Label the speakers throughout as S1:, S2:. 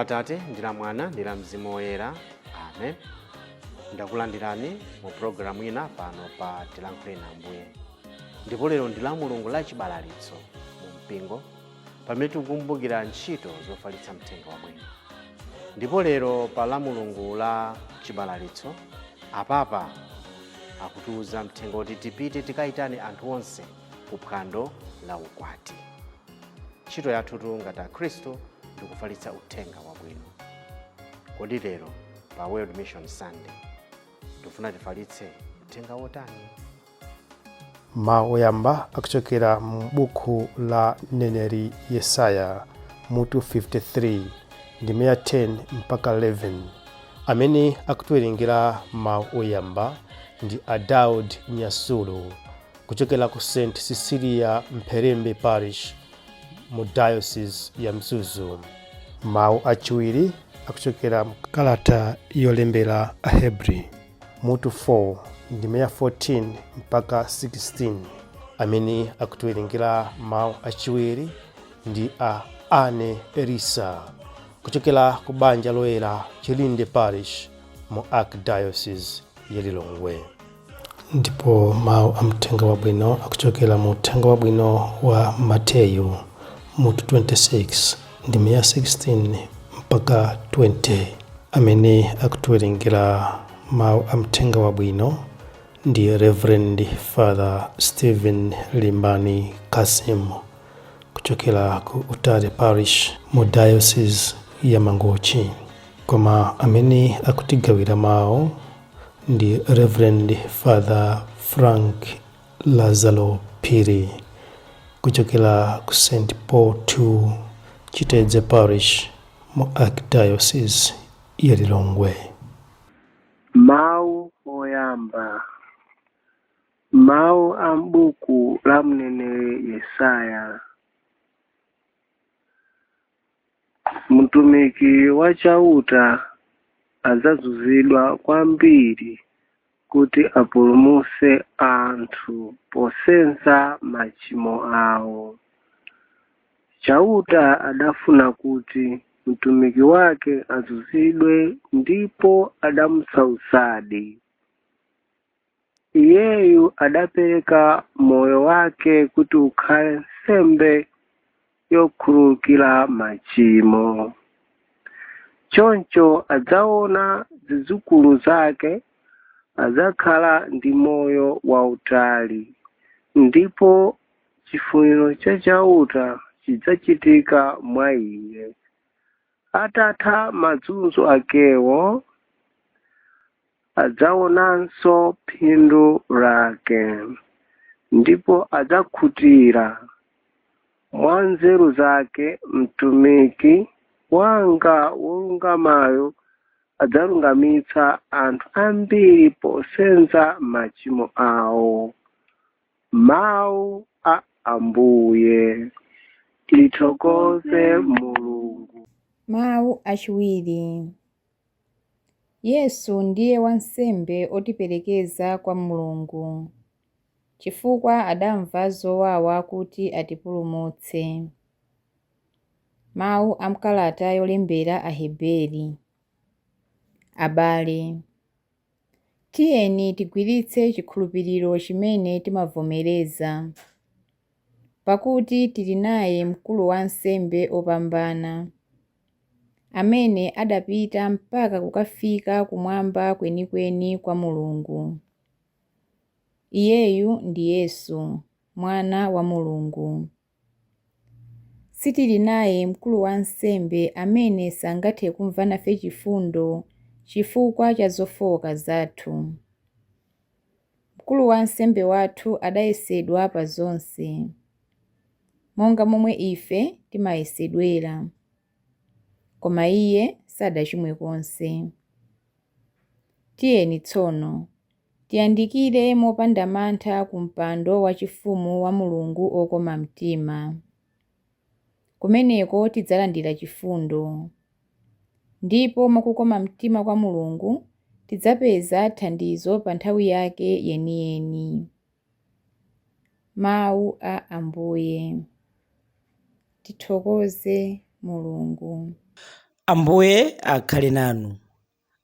S1: Atate ndi la Mwana ndi la Mzimu Woyera. Amen. Ndakulandirani mu programu ina pano pa Tilankhule na Ambuye. Ndipo lero ndi Lamulungu Lachibalalitso mu mpingo, pamene tikukumbukira ntchito zofalitsa mthenga wabwino. Ndipo lero pa Lamulungu la Chibalalitso, apapa akutiuza mthenga kuti tipite tikayitane anthu onse ku phwando la ukwati. Ntchito yathutu ngati Akhristu ndi kufalitsa uthenga wabwino. Kodi lero pa World Mission Sunday tifuna tifalitse uthenga wotani?
S2: Mawu oyamba akuchokera mu buku la mneneri Yesaya mutu 53 ndime 10 mpaka 11. Amene akutiwerengera mawu oyamba ndi Daud Nyasulu kuchokera ku St. Cecilia Mperembe Parish mu Diocese ya Mzuzu. Mawu achiwiri akuchokera mu kalata yolembera Ahebri mutu 4 ndime 14 mpaka 16. Amene akutiwerengera mawu achiwiri ndi Ane Elisa kuchokera ku banja loyera Chilinde Parish mu Archdiocese ya Lilongwe. Ndipo mawu amthenga wabwino akuchokera mu uthenga wabwino wa Mateyu mutu 26 ndime 16 mpaka 20. Amene akutiwerengera mawu amthenga wabwino ndi Reverend Father Stephen Limbani Kasim kuchokera ku Utare Parish mu Diocese ya Mangochi. Koma amene akutigawira mawu ndi Reverend Father Frank Lazalo Phiri kuchokera ku St. Paul II Chitedze Parish mu Archdiocese ya Lilongwe.
S3: Mawu oyamba. Mawu a m'buku la mneneri Yesaya. Mtumiki wa chauta adzazunzidwa kwambiri kuti apulumutse anthu posenza machimo awo. Chauta adafuna kuti mtumiki wake azunzidwe ndipo adamtsautsadi. Iyeyu adapereka moyo wake kuti ukhale nsembe yokhululukira machimo. Choncho adzaona zidzukulu zake, adzakhala ndi moyo wautali, ndipo chifuniro cha chauta chidzachitika mwa iye. Atatha mazunzo akewo, adzaonanso phindu lake, ndipo adzakhutira. Mwa nzeru zake mtumiki wanga wolungamayo adzalungamitsa anthu ambiri posenza machimo awo. Mawu a Ambuye. Tithokoze Mulungu.
S4: Mawu achiwiri. Yesu ndiye wansembe otiperekeza kwa Mulungu, chifukwa adamva zowawa kuti atipulumutse. Mawu amkalata yolembera Aheberi. Abale, tiyeni tigwiritse chikhulupiriro chimene timavomereza, pakuti tili naye mkulu wa nsembe opambana, amene adapita mpaka kukafika kumwamba kwenikweni kwa Mulungu. Iyeyu ndi Yesu, mwana wa Mulungu. Sitili naye mkulu wa nsembe amene sangathe kumva nafe chifundo chifukwa cha zofowoka zathu. Mkulu wa nsembe wathu adayesedwa pa zonse, monga momwe ife timayesedwera, koma iye sadachimwe konse. Tiyeni tsono tiyandikire mopanda mantha ku mpando wachifumu wa Mulungu okoma mtima. Kumeneko tidzalandira chifundo, ndipo mwakukoma mtima kwa Mulungu tidzapeza thandizo pa nthawi yake yeniyeni. Mawu a Ambuye. Tithokoze Mulungu.
S5: Ambuye akhale nanu,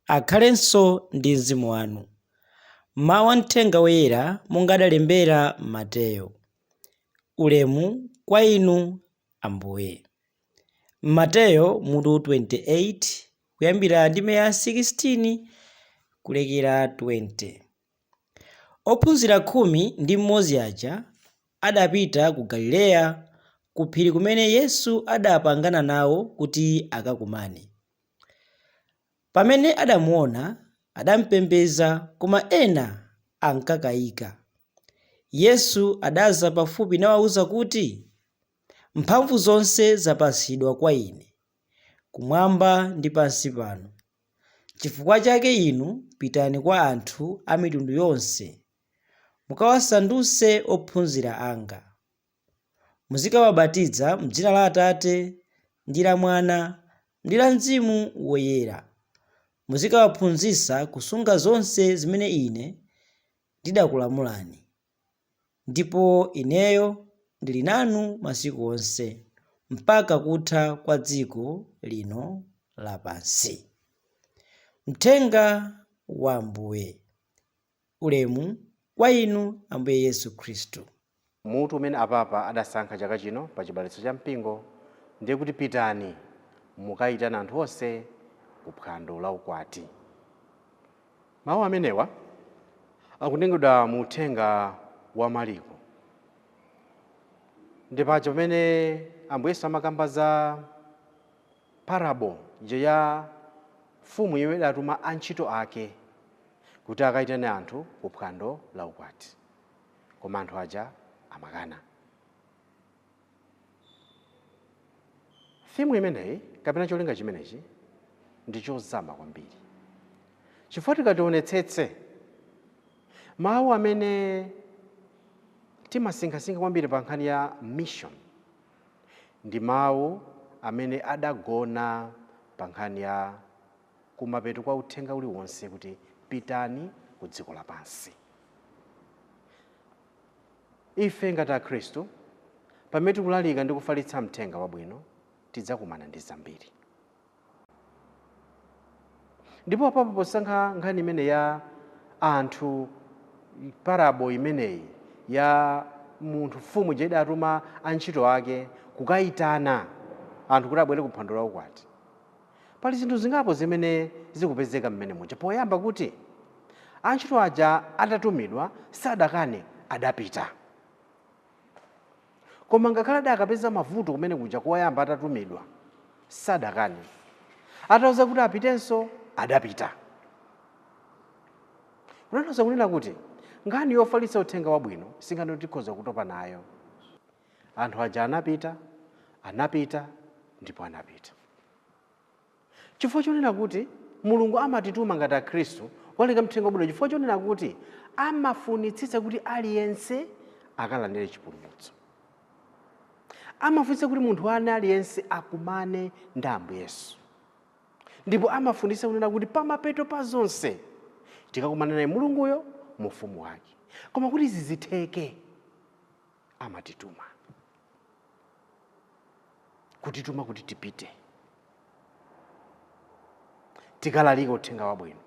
S5: akhalenso ndi mzimu wanu. Mawu a mthenga woyera monga adalembera Mateyo. Ulemu kwa inu Ambuye. Mateyo mutu 28 kuyambira ndime ya 16 kulekera 20. Ophunzira 11 aja adapita ku Galileya, ku phiri kumene Yesu adapangana nawo kuti akakumane. Pamene adamuona, adampembedza, koma ena ankakayika. Yesu adaza pafupi nawawuza kuti, mphamvu zonse zapatsidwa kwa Ine, kumwamba ndi pansi pano. Chifukwa chake inu pitani kwa anthu a mitundu yonse, mukawasandutse ophunzira anga. Muzikawabatiza m'dzina la Atate ndi la Mwana ndi la Mzimu Woyera. Muzikawaphunzitsa kusunga zonse zimene Ine ndidakulamulani. Ndipo Ineyo ndili nanu masiku onse, mpaka kutha kwa dziko lino lapansi. Mthenga wa Ambuye. Ulemu kwa inu Ambuye Yesu Khristu.
S1: Mutu umene apapa adasankha chaka chino pa chibalitso cha mpingo ndiye kuti pitani mukayitana anthu onse ku phwando la ukwati. Mawu amenewa akutengedwa mu uthenga wa Mariko. Ndi paja pamene Ambuye Yesu amakamba za parabo ya mfumu yomwe idatuma antchito ake kuti akayitane anthu ku phwando la ukwati, koma anthu aja amakana. Fimu imeneyi kapena cholinga chimenechi ndi chozama kwambiri, chifukwa tikationetsetse mawu amene timasinkhasinkha kwambiri pa nkhani ya mission ndi mawu amene adagona pa nkhani ya kumapeto kwa uthenga uliwonse kuti pitani ku dziko lapansi. Ife ngati Akhristu pamene tikulalika ndi kufalitsa mthenga wabwino tidzakumana ndi zambiri. Ndipo apapo posankha nkhani imene ya anthu, parabo imeneyi ya munthu mfumu ija idatuma antchito ake kukayitana anthu kuti abwere ku phwando la ukwati, pali zinthu zingapo zimene zikupezeka mmene muja. Poyamba kuti antchito aja atatumidwa sadakane, adapita. Koma ngakhale adakapeza mavuto kumene kuja koyamba atatumidwa sadakane, atawuza kuti apitenso adapita. Kunanso kunena kuti nkhani yofalitsa uthenga wabwino singano tikhoza kutopa nayo. Anthu aja anapita ndipo anapita. Chifukwa chonena kuti Mulungu amatituma ngati Akhristu kulalika uthenga wabwino, chifukwa chonena kuti amafunitsitsa kuti aliyense akalandire chipulumutso. Amafunitsa kuti munthu aliyense akumane ndi Ambuye Yesu. Ndipo amafunitsa kunena kuti pamapeto pa zonse tikakumana naye Mulunguyo mu ufumu wake. Koma kuti izi zitheke amatituma. Kutituma kuti tipite tikalalika uthenga wabwino.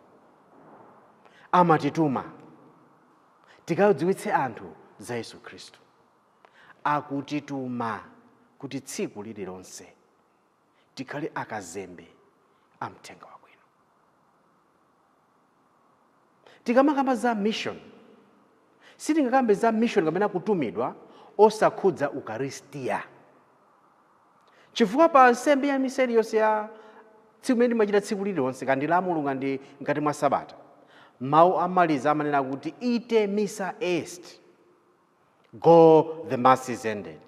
S1: Amatituma tikadziwitse anthu za Yesu Khristu. Akutituma kuti tsiku lililonse tikhale akazembe a mthenga wabwino. Tikamakamba za mission, sitingakambe za mission kapena kutumidwa osakhudza Ukaristiya. Chifukwa pa nsembe ya misa iliyonse ya tsiku limene timachita tsiku lililonse, kandi la Mulungu ndi ngati mwa Sabata, mawu amaliza amanena kuti ite missa est, go the mass is ended.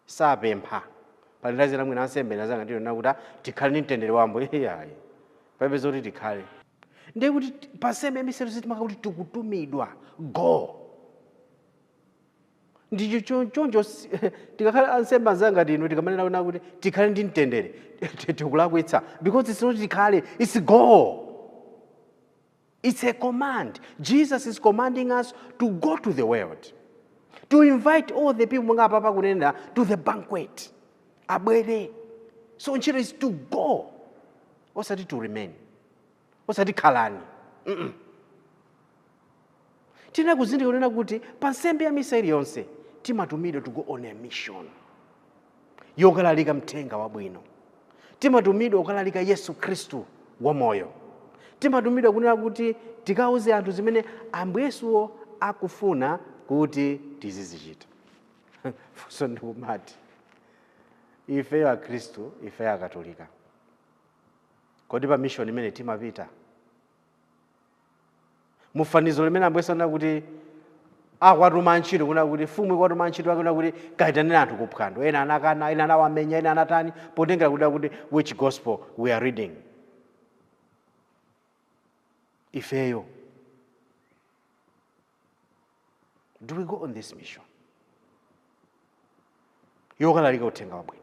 S1: Sapempha palilazira mwina ansembe nazanga ndilo nakuti tikhale ndi mtendere wa Ambuye yayi papeza kuti tikhale. Ndiye kuti pa nsembe ya misa iliyonse timaka kuti tikutumidwa, go. Ndicho choncho tikakhala ansembe anzanga ndinu tikamanena kuna kuti tikhale ndi mtendere tikulakwitsa, because it's not tikhale, it's go. It's a command. Jesus is commanding us to go to the world, to invite all the people monga papa kunena to the banquet. Abwere. So ntchito is to go. osati to remain, osati khalani. Tina kuzindikira kunena kuti pa nsembe ya misa iliyonse timatumidwa to go on a mission yokalalika mthenga wabwino. Timatumidwa kukalalika Yesu Khristu wamoyo. Timatumidwa kunena kuti tikauze anthu zimene Ambuye Yesuwo akufuna kuti tizizichita. So ndikumati ife a Khristu, ife a Katolika, kodi pa mission imene timapita mufanizo limene Ambuye Yesu anena kuti akwatuma ntchito kunena kuti mfumu ikwatuma ntchito wake kunena kuti kayitanire anthu kuphwando, ena anakana, ena anawamenya, ena anatani, potengera kunena kuti which gospel we are reading. Ifeyo, do we go on this mission yokalalika uthenga wabwino?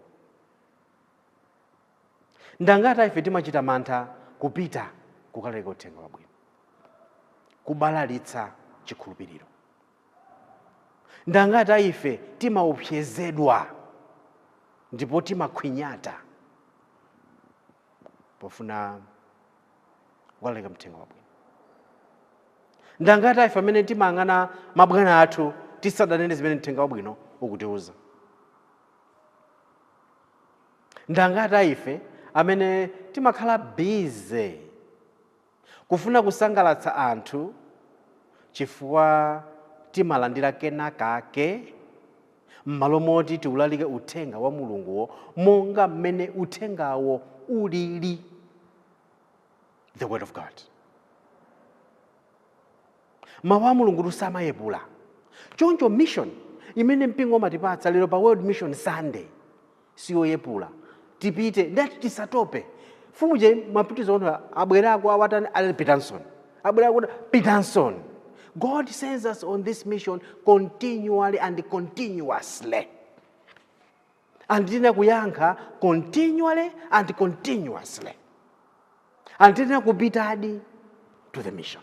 S1: Ndangati ife timachita mantha kupita kukalalika uthenga wabwino, kubalalitsa chikhulupiriro. Ndangati ife timaopsezedwa ndipo timakhwinyata pofuna kukalalika uthenga wabwino. Ndangati ife amene timang'ana mabwana athu tisadanene zimene uthenga wabwino ukutiuza. Ndangati ife amene timakhala busy kufuna kusangalatsa anthu chifukwa timalandira kenakake m'malo moti tiulalike uthenga wa Mulunguwo monga mmene uthengawo ulili, the word of God. Mawu a Mulungu samayepula. Choncho mission imene mpingo umatipatsa lero pa World Mission Sunday siyoyepula. Tipite ndati tisatope. Fuje mapitizo ono abwerako awatani ali Peterson. Abwerako Peterson. God sends us on this mission continually and continuously. And tina kuyankha continually and continuously. And tina kupita hadi to the mission.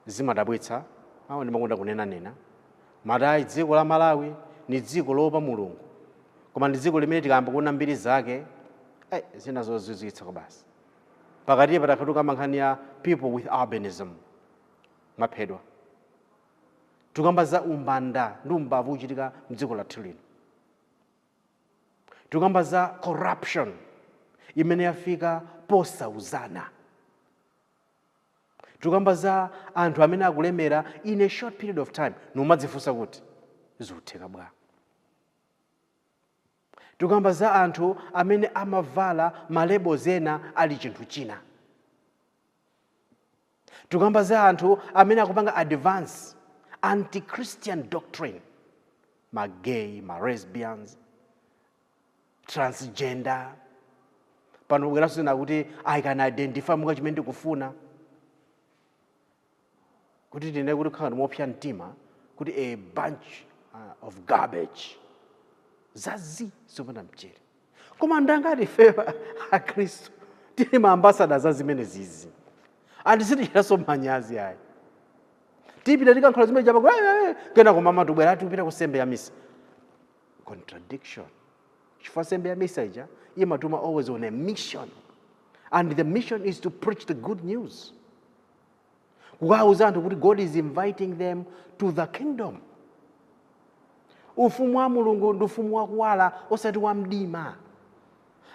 S1: Zimadabwitsa, awo ndimakonda kunena. Madai dziko la Malawi ni dziko lopa Mulungu. Koma ndi dziko limene tikamba kuona mbiri zake, zina zozizwitsa kwa basi. Pakati patakatuka mankhani ya people with urbanism maphedwa. Tukamba za umbanda ndi umbavu uchitika mdziko lathu lino. Tukamba za corruption imene yafika posauzana. Tukamba za anthu amene akulemera in a short period of time nomadzifunsa kuti zikutheka bwa. Tukamba za anthu amene amavala malebo zena ali chinthu china. Tukamba za anthu amene akupanga advance anti-Christian doctrine, ma gay, ma lesbians, transgender. Pano bweraso zina kuti I can identify monga chimene ndikufuna. Kuti tine kuti khala mopsa mtima kuti a bunch of garbage. Zazi zopanda mchere. Koma ndangati fewa a Kristu tili maambasada za zimene zizi. Andisitichiraso manyazi ayi. Tipita tikankhula zimene chapa kena koma mama tubwera tipita ku sembe ya misa. Contradiction. Chifukwa sembe ya misa ija imatuma always on a mission. And the mission is to preach the good news. Kukauza anthu kuti God is inviting them to the kingdom. Ufumu wa Mulungu ndi ufumu wa kuwala osati wa mdima.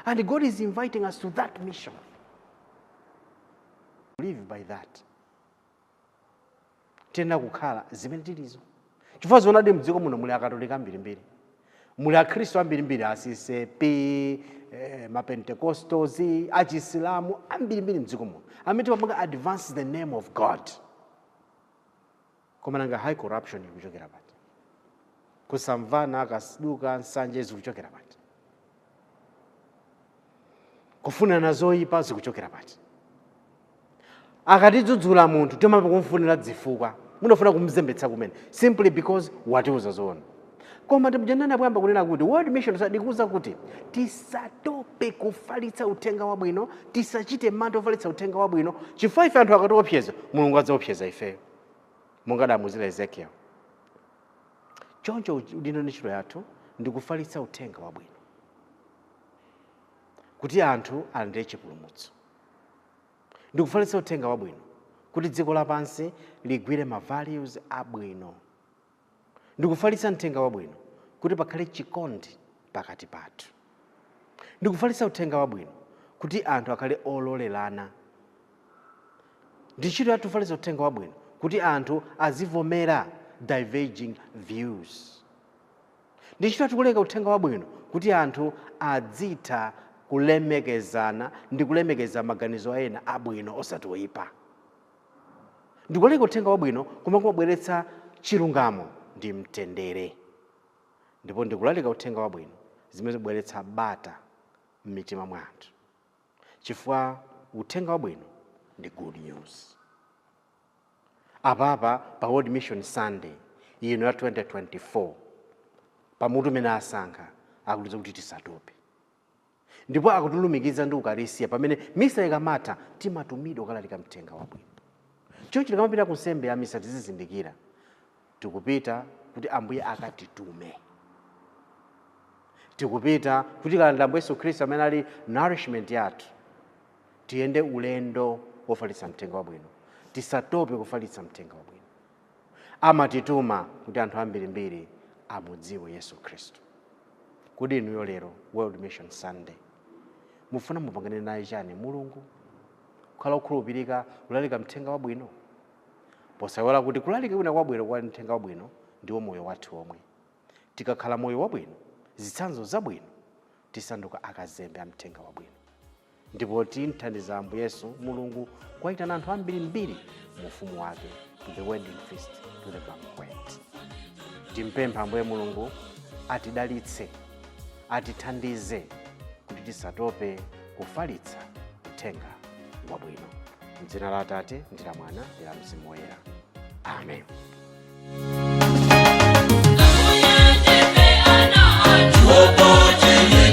S1: And God is inviting us to that mission. Live by that. Tena kukhala zimene tilizo. Chifukwa zonadi mdziko muno muli akatolika mbirimbiri. Muli akhristu ambirimbiri asisepi, mapentecostals, achisilamu ambirimbiri mdziko muno. Amene timapanga advance the name of God. Koma nanga high corruption ikuchokera pati. Kusamvana akasiduka nsanje zikuchokera pati. Kufuna nazoyipa zikuchokera pati. Akatidzudzula munthu timape kumfunira dzifukwa. Munofuna kumzembetsa kumene simply because watiuza zoona. Koma timjanana bwamba kunena kuti World Mission sadikuza kuti tisatope kufalitsa uthenga wabwino, tisachite mantha ofalitsa uthenga wabwino, chifukwa ife anthu akatiopseza Mulungu adzaopseza ifeyo. Monga adamuzira Ezekiel. Choncho udindo ntchito yathu ndi kufalitsa uthenga wabwino. kuti anthu alandire chipulumutso. Ndikufalitsa uthenga wabwino kuti dziko lapansi ligwire ma values abwino. Ndikufalitsa uthenga wabwino kuti pakhale chikondi pakati pathu. Ndikufalitsa uthenga wabwino kuti anthu akhale ololerana. Ndichito yathu kufalitsa uthenga wabwino kuti anthu azivomera diverging views. Ndichito yathu kuleka uthenga wabwino kuti anthu adzitha kulemekezana ndi kulemekeza maganizo ena abwino osati oyipa. Ndikuleka uthenga wabwino koma kumabweretsa chilungamo ndi mtendere. Ndipo ndikulalika uthenga wabwino zimene zibweretsa bata m'mitima mwa anthu. Chifukwa uthenga wabwino ndi good news. Apapa pa World Mission Sunday ino ya 2024 pamutu umene asankha akutiza kuti tisatope. Ndipo akutulumikiza ndi ukarisia pamene misa ikamatha timatumidwa kulalika uthenga wabwino. Choncho tikamapita ku nsembe ya misa tizizindikira tikupita kuti Ambuye akatitume. Tikupita kuti kalanda Ambuye Yesu Khristu amene ali nourishment yathu tiyende ulendo wofalitsa uthenga wabwino. Tisatope kufalitsa uthenga wabwino. Amatituma kuti anthu ambirimbiri amudziwe Yesu Khristu. Kodi inuyo lero World Mission Sunday mufuna mupangane naye chani Mulungu? Kukhala okhulupirika kulalika uthenga wabwino. Posayiwala kuti kulalika kwina kwabwino kwa uthenga wabwino ndiwo moyo wathu omwe. Tikakhala moyo wabwino, zitsanzo zabwino, tisanduka akazembe a uthenga wabwino. Ndipo tithandiza Ambuye Yesu Mulungu kuwayitana anthu ambirimbiri mu ufumu wake, to the wedding feast, to the banquet. Timpempha Ambuye Mulungu atidalitse, atithandize kuti tisatope kufalitsa uthenga wabwino. M'dzina la Atate ndi la Mwana ndi la Mzimu Woyera. Amen.
S6: Tuopo chini